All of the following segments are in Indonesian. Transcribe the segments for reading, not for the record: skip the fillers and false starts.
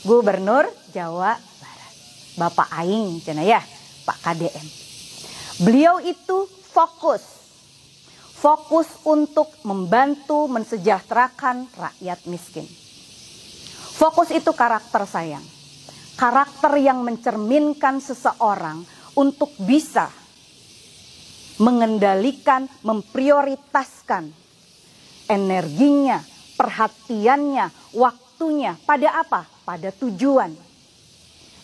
Gubernur Jawa Barat. Bapak Aing, cenah ya, Pak KDM. Beliau itu fokus untuk membantu mensejahterakan rakyat miskin. Fokus itu karakter sayang. Karakter yang mencerminkan seseorang untuk bisa mengendalikan, memprioritaskan energinya, perhatiannya, waktunya pada apa? Pada tujuan.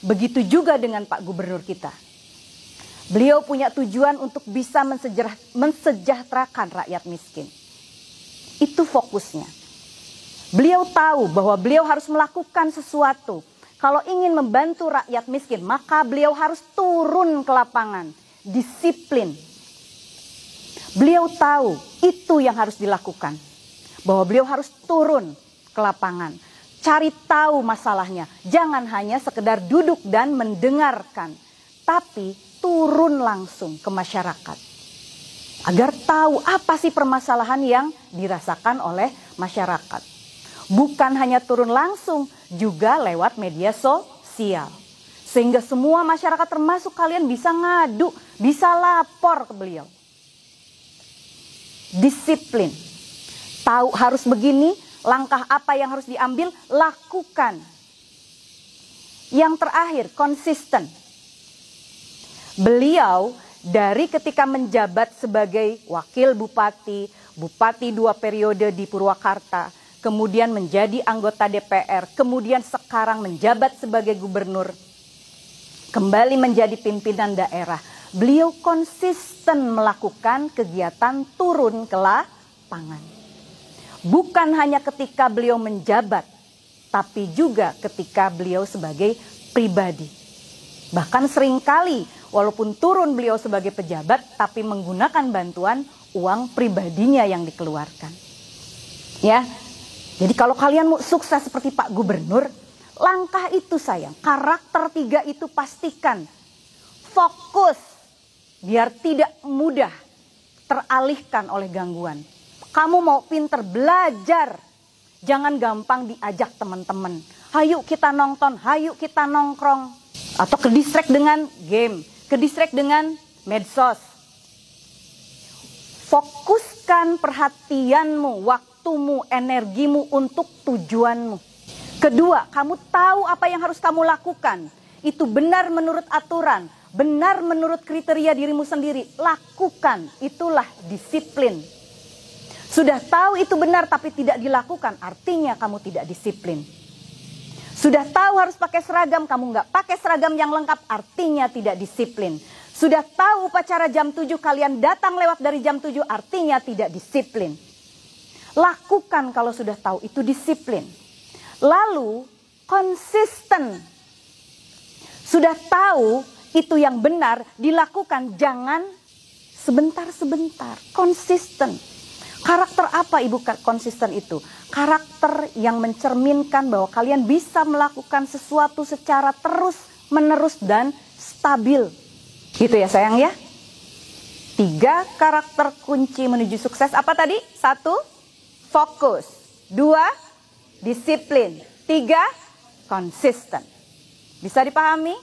Begitu juga dengan Pak Gubernur kita. Beliau punya tujuan untuk bisa mensejahterakan rakyat miskin. Itu fokusnya. Beliau tahu bahwa beliau harus melakukan sesuatu. Kalau ingin membantu rakyat miskin, maka beliau harus turun ke lapangan. Disiplin. Beliau tahu itu yang harus dilakukan. Bahwa beliau harus turun ke lapangan. Cari tahu masalahnya. Jangan hanya sekedar duduk dan mendengarkan. Tapi turun langsung ke masyarakat. Agar tahu apa sih permasalahan yang dirasakan oleh masyarakat. Bukan hanya turun langsung, juga lewat media sosial. Sehingga semua masyarakat termasuk kalian bisa ngadu, bisa lapor ke beliau. Disiplin. Tahu harus begini, langkah apa yang harus diambil, lakukan. Yang terakhir, konsisten. Beliau dari ketika menjabat sebagai wakil bupati, bupati 2 periode di Purwakarta, kemudian menjadi anggota DPR, kemudian sekarang menjabat sebagai gubernur, kembali menjadi pimpinan daerah. Beliau konsisten melakukan kegiatan turun ke lapangan. Bukan hanya ketika beliau menjabat, tapi juga ketika beliau sebagai pribadi. Bahkan seringkali walaupun turun beliau sebagai pejabat, tapi menggunakan bantuan uang pribadinya yang dikeluarkan. Ya, jadi kalau kalian mau sukses seperti Pak Gubernur, langkah itu sayang, karakter 3 itu pastikan. Fokus. Biar tidak mudah teralihkan oleh gangguan. Kamu mau pinter belajar, jangan gampang diajak teman-teman. Hayu kita nonton, hayu kita nongkrong. Atau ke-distract dengan game, ke-distract dengan medsos. Fokuskan perhatianmu, waktumu, energimu untuk tujuanmu. Kedua, kamu tahu apa yang harus kamu lakukan. Itu benar menurut aturan. Benar menurut kriteria dirimu sendiri, lakukan, itulah disiplin. Sudah tahu itu benar tapi tidak dilakukan, artinya kamu tidak disiplin. Sudah tahu harus pakai seragam, kamu nggak pakai seragam yang lengkap, artinya tidak disiplin. Sudah tahu upacara jam 7, kalian datang lewat dari jam 7, artinya tidak disiplin. Lakukan kalau sudah tahu, itu disiplin. Lalu, konsisten. Sudah tahu itu yang benar, dilakukan, jangan sebentar-sebentar, konsisten. Karakter apa ibu konsisten itu? Karakter yang mencerminkan bahwa kalian bisa melakukan sesuatu secara terus-menerus dan stabil. Gitu ya sayang ya. 3 karakter kunci menuju sukses apa tadi? 1, fokus. 2, disiplin. 3, konsisten. Bisa dipahami?